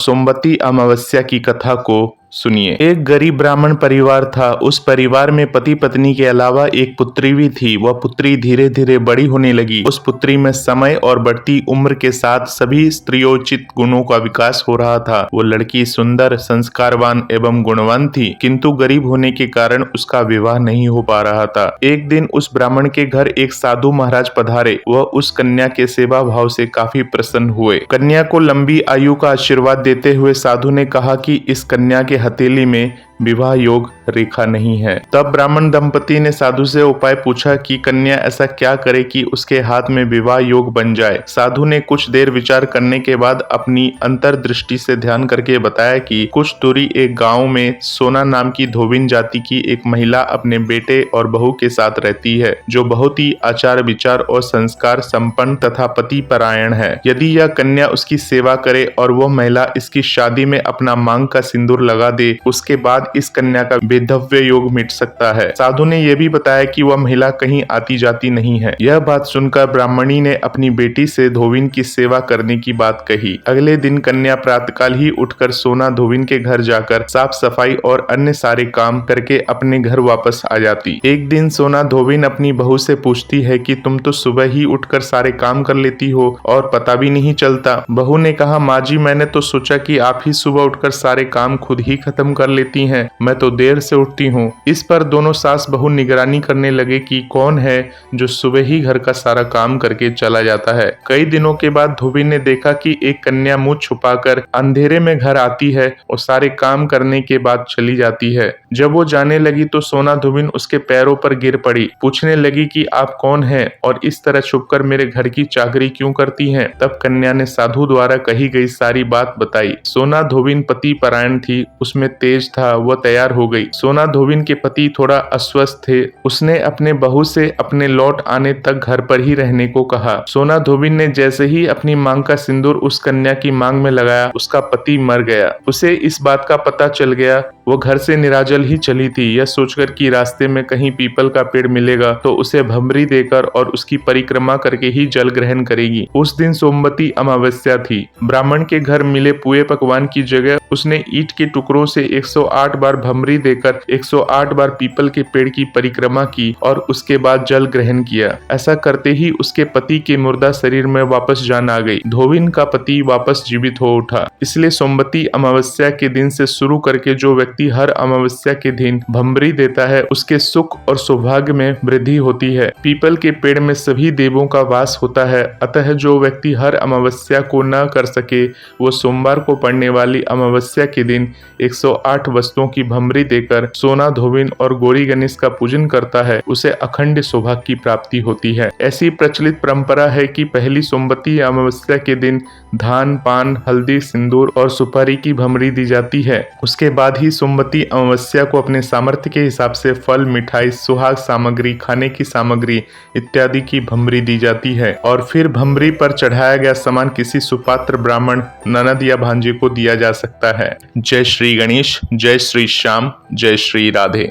सोमवती अमावस्या की कथा को सुनिए। एक गरीब ब्राह्मण परिवार था। उस परिवार में पति पत्नी के अलावा एक पुत्री भी थी। वह पुत्री धीरे धीरे बड़ी होने लगी। उस पुत्री में समय और बढ़ती उम्र के साथ सभी स्त्रियोचित गुणों का विकास हो रहा था। वो लड़की सुंदर, संस्कारवान एवं गुणवान थी, किंतु गरीब होने के कारण उसका विवाह नहीं हो पा रहा था। एक दिन उस ब्राह्मण के घर एक साधु महाराज पधारे। वह उस कन्या के सेवा भाव से काफी प्रसन्न हुए। कन्या को लंबी आयु का आशीर्वाद देते हुए साधु ने कहा कि इस कन्या के हथेली में विवाह योग रेखा नहीं है। तब ब्राह्मण दंपति ने साधु से उपाय पूछा कि कन्या ऐसा क्या करे कि उसके हाथ में विवाह योग बन जाए। साधु ने कुछ देर विचार करने के बाद अपनी अंतर्दृष्टि से ध्यान करके बताया कि कुछ दूरी एक गांव में सोना नाम की धोबिन जाति की एक महिला अपने बेटे और बहू के साथ रहती है, जो बहुत ही आचार विचार और संस्कार संपन्न तथा पति परायण है। यदि यह कन्या उसकी सेवा करे और वह महिला इसकी शादी में अपना मांग का सिंदूर लगा दे, उसके बाद इस कन्या का वैधव्य योग मिट सकता है। साधु ने यह भी बताया कि वह महिला कहीं आती जाती नहीं है। यह बात सुनकर ब्राह्मणी ने अपनी बेटी से धोबिन की सेवा करने की बात कही। अगले दिन कन्या प्रातःकाल ही उठकर सोना धोबिन के घर जाकर साफ सफाई और अन्य सारे काम करके अपने घर वापस आ जाती। एक दिन सोना धोबिन अपनी बहू से पूछती है कि तुम तो सुबह ही उठकर सारे काम कर लेती हो और पता भी नहीं चलता। बहू ने कहा, माँ जी, मैंने तो सोचा कि आप ही सुबह उठकर सारे काम खुद ही खत्म कर लेती हैं। मैं तो देर से उठती हूँ। इस पर दोनों सास बहू निगरानी करने लगे कि कौन है जो सुबह ही घर का सारा काम करके चला जाता है। कई दिनों के बाद धोबी ने देखा कि एक कन्या मुंह छुपाकर अंधेरे में घर आती है और सारे काम करने के बाद चली जाती है। जब वो जाने लगी तो सोना धोबिन उसके पैरों पर गिर पड़ी। पूछने लगी कि आप कौन हैं और इस तरह छुपकर मेरे घर की चाकरी क्यों करती हैं। तब कन्या ने साधु द्वारा कही गई सारी बात बताई। सोना धोबिन पति परायण थी, उसमें तेज था, वह तैयार हो गई। सोना धोबिन के पति थोड़ा अस्वस्थ थे। उसने अपने बहू से अपने लौट आने तक घर पर ही रहने को कहा। सोना धोबिन ने जैसे ही अपनी मांग का सिंदूर उस कन्या की मांग में लगाया, उसका पति मर गया। उसे इस बात का पता चल गया। वो घर से निराजल ही चली थी, यह सोचकर कि रास्ते में कहीं पीपल का पेड़ मिलेगा तो उसे भमरी देकर और उसकी परिक्रमा करके ही जल ग्रहण करेगी। उस दिन सोमवती अमावस्या थी। ब्राह्मण के घर मिले पुए पकवान की जगह उसने ईंट के टुकड़ों से 108 बार भमरी देकर 108 बार पीपल के पेड़ की परिक्रमा की और उसके बाद जल ग्रहण किया। ऐसा करते ही उसके पति के मुर्दा शरीर में वापस जान आ गई। धोबिन का पति वापस जीवित हो उठा। इसलिए सोमवती अमावस्या के दिन से शुरू करके जो व्यक्ति हर अमावस्या के दिन भमरी देता है, उसके सुख और सौभाग्य में वृद्धि होती है। पीपल के पेड़ में सभी देवों का वास होता है। अतः जो व्यक्ति हर अमावस्या को न कर सके, वो सोमवार को पड़ने वाली अमावस्या के दिन 108 वस्तुओं की भमरी देकर सोना धोबिन और गौरी गणेश का पूजन करता है, उसे अखंड सौभाग्य की प्राप्ति होती है। ऐसी प्रचलित परंपरा है कि पहली सोमवती अमावस्या के दिन धान, पान, हल्दी, सिंदूर और सुपारी की भमरी दी जाती है। उसके बाद ही सोमवती अमावस्या को अपने सामर्थ्य के हिसाब से फल, मिठाई, सुहाग सामग्री, खाने की सामग्री इत्यादि की भमरी दी जाती है और फिर भमरी पर चढ़ाया गया सामान किसी सुपात्र ब्राह्मण, ननद या भांजे को दिया जा सकता है। जय श्री गणेश, जय श्री श्याम, जय श्री राधे।